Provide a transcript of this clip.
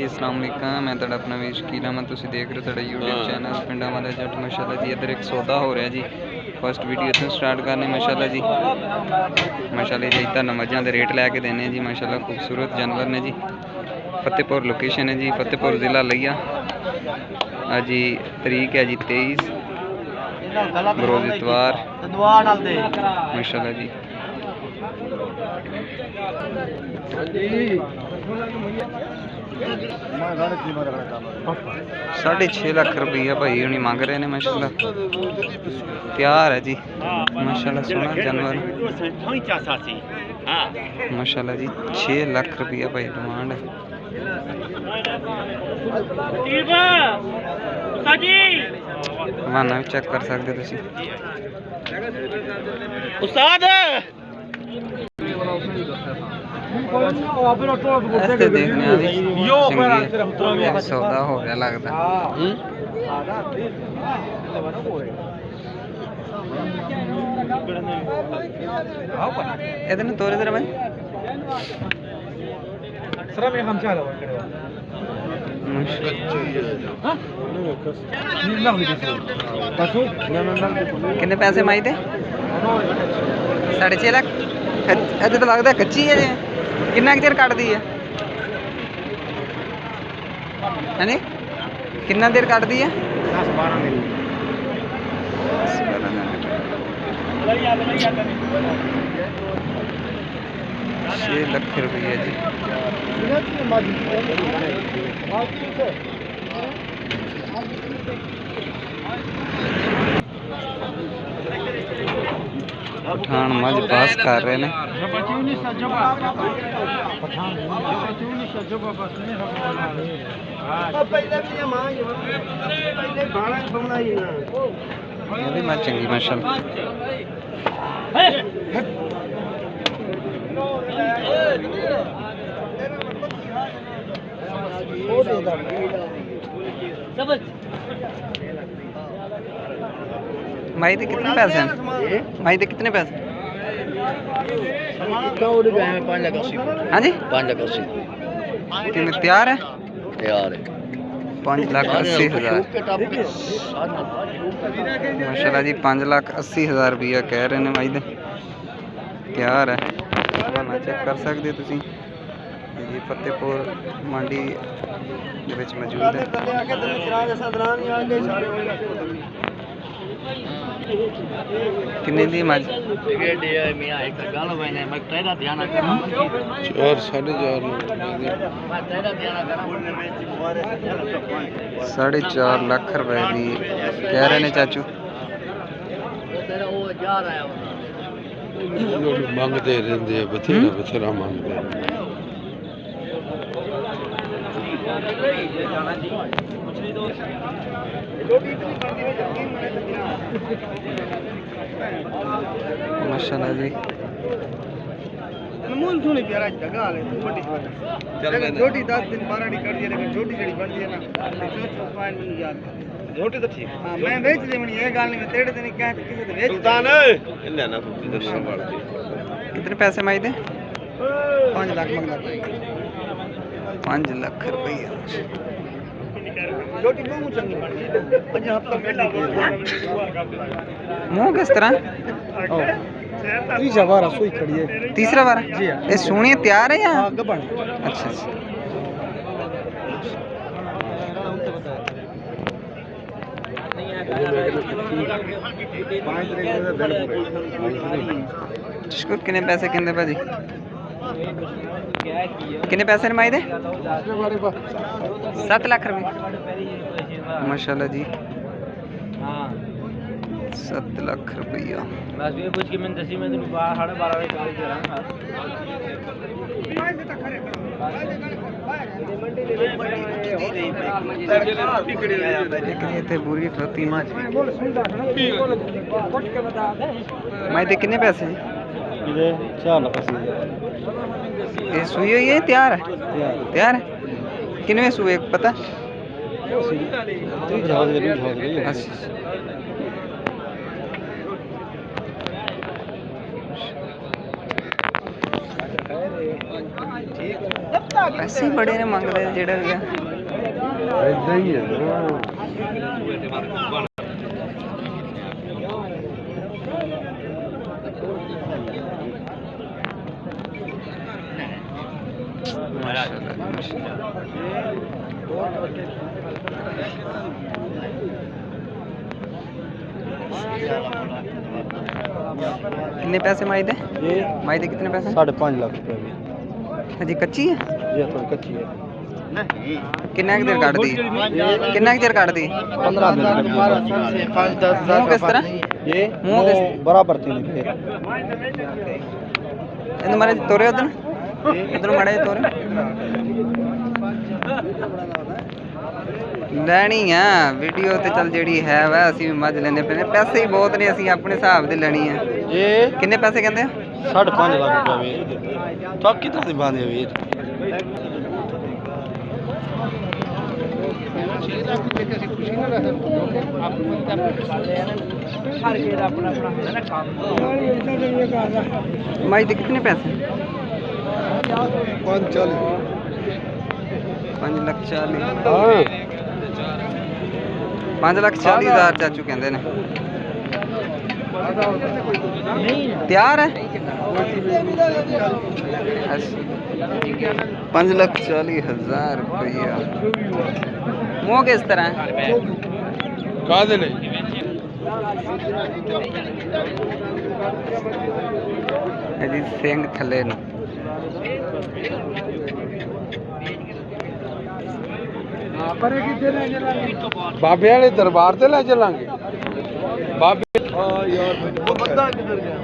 अस्सलाम वालेकुम। मैं तुहाडा अपना वीर शकील अहमद, तुसीं देख रहे हो तुहाडा यूट्यूब चैनल पिंडां वाला जट। माशाअल्लाह जी इधर एक सौदा हो रहा जी। फर्स्ट वीडियो इत्थों स्टार्ट करने माशाअल्लाह जी। माशाअल्लाह जी इतना मझां दे रेट लैके देने जी। माशाअल्लाह खूबसूरत जानवर ने जी। फतेहपुर लोकेशन है जी, फतेहपुर ज़िला लिया। अज जी तरीक है जी 23 बरोज़ इतवार माशाअल्लाह जी। 6.5 लाख रुपया भाई हुणी मंग रहे हैं माशाअल्लाह। तैयार है जी माशाअल्लाह, सोहना जानवर माशाअल्लाह जी। 6 लाख रुपया भाई डिमांड है। हवाना भी चेक कर सकते तुसीं। ऐसे देखने भी चंगी सौदा हो गया लगता। इधर तोरे इधर भाई कितने पैसे माई थे? 6.5 लाख। इधर तो लगता कच्ची है जी। कितना चेर कट दी है जी? कितना देर कट दी है? 10-12 दिन। 6 लाख रुपया जी। पठान मझ पास कर रहे हैं। मैं चंगी माशाअल्लाह। माई दे कितने पैसे हैं? माई दे कितने पैसे? हाँ जी 5,80,000 तैयार है? तैयार है। 5,80,000 माशाल्लाह जी। 5,80,000 रुपया कह रहे हैं माई दे। तैयार है, चेक कर सकते तुसीं जी। फतेहपुर मंडी दे विच मौजूद है। किन्ने दी मझ? 4.5 लाख रुपए दी कह रहे हैं चाचू। मंगते रहंदे बथेरा बथेरा मंगते। माशाल्लाह जी। नमून सुनी प्यारा जगह ले छोटी छोटी 10 दिन 12 डी कर दिए, लेकिन छोटी जड़ी बनती है ना पॉइंट में याद छोटी तो ठीक। हां मैं बेच दे मनी ये गाल नहीं मैं तेरे दिन क्या किसी तो बेच सुल्तान इल्ले ना इधर संभाल दे। कितने पैसे माई दे? 5 लाख मंगदा। 5 लाख रुपया। छोटी मुंह चंगी बन गई 5 हफ्ता मेला मुंह किस तरह? तीसरा बार सोई खड़ी है। तीसरा बार जी हां। ये सोनी तैयार है या? हां गबन। अच्छा अच्छा। कितने पैसे कहते भाजी? कितने पैसे माई दे? 7 लाख रुपये माशाल्लाह जी। 7 लाख रुपया। पूरी खलोती माँ माई दे कितने पैसे जी? 4 लाख 80,000। ये सुई हुई है तैयार है? तैयार है। कितने सुए पता? ਪੈਸੇ ਹੀ ਬੜੇ ਨੇ ਮੰਗਦੇ ਜਿਹੜਾ ਹੈਗਾ। ਇਦਾਂ ਹੀ ਹੈ ਨਾ। कितने पैसे माई दे? माई दे कितने पैसे? 5.5 लाख रुपए हजी कच्ची है? ये थोड़ी कच्ची है। किन्ना देर काट दी? किन्ना देर काट दी? 15 दिन 5-10 हजार। मुंह किस तरह? ये मुंह किस बराबर थी नहीं। इन मारे तोरे उधर उधर मारे तोरे ਲੈਣੀ ਆ ਵੀਡੀਓ ਤੇ ਚੱਲ ਜਿਹੜੀ ਹੈ ਵਾ ਅਸੀਂ ਵੀ ਮੱਝ ਲੈਂਦੇ ਪਏ ਨੇ। ਪੈਸੇ ਹੀ ਬਹੁਤ ਨੇ, ਅਸੀਂ ਆਪਣੇ ਹਿਸਾਬ ਦੇ ਲੈਣੀ ਆ। ਇਹ ਕਿੰਨੇ ਪੈਸੇ ਕਹਿੰਦੇ ਆ? 5.5 ਲੱਖ ਰੁਪਏ ਵੇਚ ਤਾਂ ਕਿਤੋਂ ਦੀ ਬਾਂਦੇ ਵੀਰ। ਮਾਈ ਦੇ ਕਿੰਨੇ ਪੈਸੇ? 5.40 5,40,000। ਹਾਂ 5,40,000 ਚਾਚੂ ਕਹਿੰਦੇ ਨੇ। ਤਿਆਰ ਹੈ? 5,40,000 रुपया। मुँह किस तरह है? ਕਾਦੇ ਲਈ जी सिंह थले न ਬਾਬੇ ਵਾਲੇ ਦਰਬਾਰ ਤੇ ਲੈ ਚੱਲਾਂਗੇ। ਬਾਬੇ यार वो बंदा किधर गया?